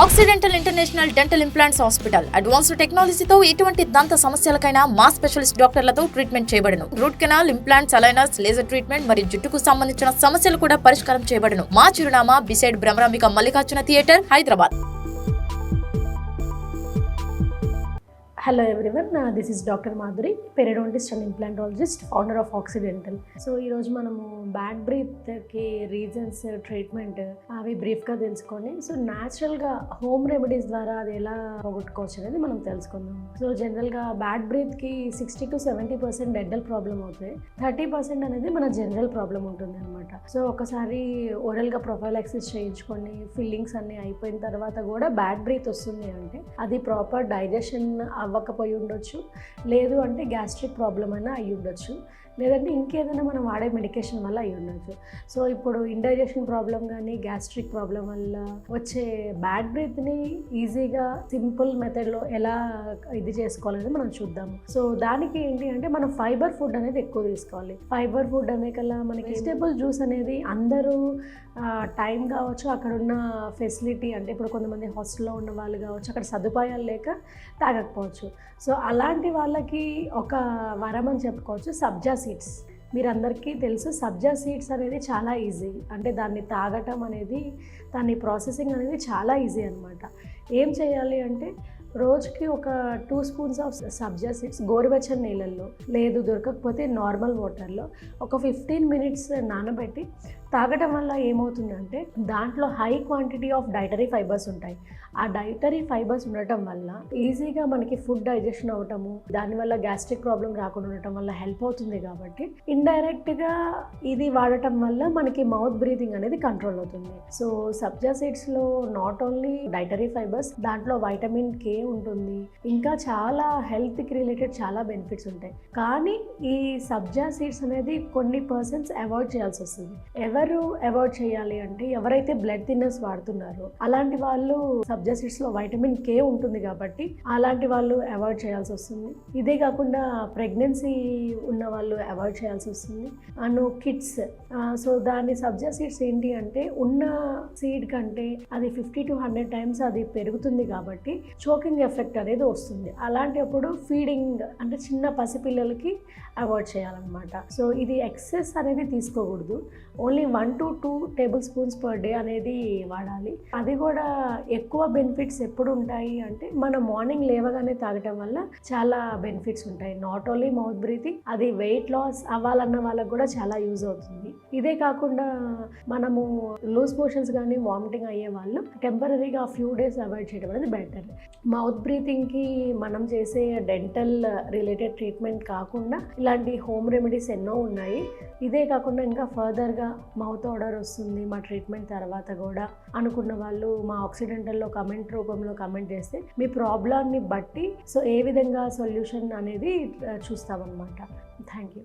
Accidental international dental implants hospital advanced టెక్నాలజీతో ఎటువంటి దంత సమస్యలకైనా మా స్పెషలిస్ట్ డాక్టర్లతో ట్రీట్మెంట్ చేయబడును. Root canal, implants, aligners, laser treatment మరియు జుట్టుకు సంబంధించిన సమస్యలు కూడా పరిష్కారం చేయబడును. మా చిరునామా beside Bhramarambika Mallikarjuna theatre, Hyderabad. Hello everyone, this is Dr. Madhuri, periodontist and implantologist, founder of Occidental. So ఈ రోజు మనము బ్యాడ్ బ్రీత్ కి రీజన్స్, ట్రీట్మెంట్ అవి బ్రీఫ్ గా తెలుసుకొని సో న్యాచురల్ గా హోమ్ రెమెడీస్ ద్వారా అది ఎలా పోగొట్టుకోవచ్చు అనేది మనం తెలుసుకుందాం. సో జనరల్ గా బ్యాడ్ బ్రీత్ కి 60 to 70% డెంటల్ ప్రాబ్లం అవుతాయి, 30% అనేది మన జనరల్ ప్రాబ్లం ఉంటుంది అనమాట. సో ఒకసారి ఓరల్ గా ప్రొఫైలాక్సిస్ చేయించుకొని ఫిల్లింగ్స్ అన్ని అయిపోయిన తర్వాత కూడా బ్యాడ్ బ్రీత్ వస్తుంది అంటే అది ప్రాపర్ డైజెషన్ అవ్వకపోయి ఉండొచ్చు, లేదు అంటే గ్యాస్ట్రిక్ ప్రాబ్లం అయినా అయ్యి ఉండొచ్చు, లేదంటే ఇంకేదైనా మనం వాడే మెడికేషన్ వల్ల అయ్యి ఉండొచ్చు. సో ఇప్పుడు ఇండైజెషన్ ప్రాబ్లం కానీ గ్యాస్ట్రిక్ ప్రాబ్లం వల్ల వచ్చే బ్యాడ్ బ్రీత్ని ఈజీగా సింపుల్ మెథడ్లో ఎలా ఇది చేసుకోవాలనేది మనం చూద్దాము. సో దానికి ఏంటి అంటే మనం ఫైబర్ ఫుడ్ అనేది ఎక్కువ తీసుకోవాలి. ఫైబర్ ఫుడ్ అనే కల్లా మనకి వెజిటేబుల్ జ్యూస్ అనేది అందరూ టైం కావచ్చు, అక్కడ ఉన్న ఫెసిలిటీ అంటే ఇప్పుడు కొంతమంది హాస్టల్లో ఉన్న వాళ్ళు కావచ్చు, అక్కడ సదుపాయాలు లేక తాగకపోవచ్చు. సో అలాంటి వాళ్ళకి ఒక వరం అని చెప్పుకోవచ్చు సబ్జా సీడ్స్. మీరందరికీ తెలుసు సబ్జా సీడ్స్ అనేది చాలా ఈజీ, అంటే దాన్ని తాగటం అనేది, దాన్ని ప్రాసెసింగ్ అనేది చాలా ఈజీ అనమాట. ఏం చేయాలి అంటే రోజుకి ఒక 2 స్పూన్స్ ఆఫ్ సబ్జా సీడ్స్ గోరువెచ్చని నీళ్ళల్లో, లేదు దొరకకపోతే నార్మల్ వాటర్లో ఒక 15 మినిట్స్ నానబెట్టి తాగటం వల్ల ఏమవుతుందంటే దాంట్లో high quantity of dietary fibres ఉంటాయి. ఆ డైటరీ ఫైబర్స్ ఉండటం వల్ల ఈజీగా మనకి ఫుడ్ డైజెషన్ అవ్వటము, దానివల్ల గ్యాస్ట్రిక్ ప్రాబ్లం రాకుండా ఉండటం వల్ల హెల్ప్ అవుతుంది. కాబట్టి ఇండైరెక్ట్గా ఇది వాడటం వల్ల మనకి మౌత్ బ్రీతింగ్ అనేది కంట్రోల్ అవుతుంది. సో సబ్జా సీడ్స్లో నాట్ ఓన్లీ డైటరీ ఫైబర్స్, దాంట్లో వైటమిన్ కే ఉంటుంది, ఇంకా చాలా హెల్త్కి రిలేటెడ్ చాలా బెనిఫిట్స్ ఉంటాయి. కానీ ఈ సబ్జా సీడ్స్ అనేది కొన్ని పర్సన్స్ అవాయిడ్ చేయాల్సి వస్తుంది. ఎవరు అవాయిడ్ చేయాలి అంటే ఎవరైతే బ్లడ్ థిన్నర్స్ వాడుతున్నారో అలాంటి వాళ్ళు సబ్జా సీడ్స్లో వైటమిన్ కే ఉంటుంది కాబట్టి అలాంటి వాళ్ళు అవాయిడ్ చేయాల్సి వస్తుంది. ఇదే కాకుండా ప్రెగ్నెన్సీ ఉన్న వాళ్ళు అవాయిడ్ చేయాల్సి వస్తుంది. అండ్ కిడ్స్, సో దాని సబ్జా సీడ్స్ ఏంటి అంటే ఉన్న సీడ్ కంటే అది 50 to 100 టైమ్స్ అది పెరుగుతుంది కాబట్టి చోకింగ్ ఎఫెక్ట్ అనేది వస్తుంది. అలాంటప్పుడు ఫీడింగ్ అంటే చిన్న పసిపిల్లలకి అవాయిడ్ చేయాలన్నమాట. సో ఇది ఎక్సెస్ అనేది తీసుకోకూడదు, only 1 to 2 table spoons per day అనేది వాడాలి. అది కూడా ఎక్కువ బెనిఫిట్స్ ఎప్పుడు ఉంటాయి అంటే మనం మార్నింగ్ లేవగానే తాగటం వల్ల చాలా బెనిఫిట్స్ ఉంటాయి. నాట్ ఓన్లీ మౌత్ బ్రీతింగ్, అది వెయిట్ లాస్ అవ్వాలన్న వాళ్ళకు కూడా చాలా యూజ్ అవుతుంది. ఇదే కాకుండా మనము లూజ్ మోషన్స్ కానీ వామిటింగ్ అయ్యే వాళ్ళు టెంపరీగా ఫ్యూ డేస్ అవాయిడ్ చేయడం అనేది బెటర్. మౌత్ బ్రీతింగ్కి మనం చేసే డెంటల్ రిలేటెడ్ ట్రీట్మెంట్ కాకుండా ఇలాంటి హోమ్ రెమెడీస్ ఎన్నో ఉన్నాయి. ఇదే కాకుండా ఇంకా ఫర్దర్గా మౌత్ ఆర్డర్ వస్తుంది మా ట్రీట్మెంట్ తర్వాత కూడా అనుకున్న వాళ్ళు మా ఆక్సిడెంటల్లో కమెంట్ రూపంలో కమెంట్ చేస్తే మీ ప్రాబ్లాన్ని బట్టి సో ఏ విధంగా సొల్యూషన్ అనేది చూస్తామన్నమాట. Thank you.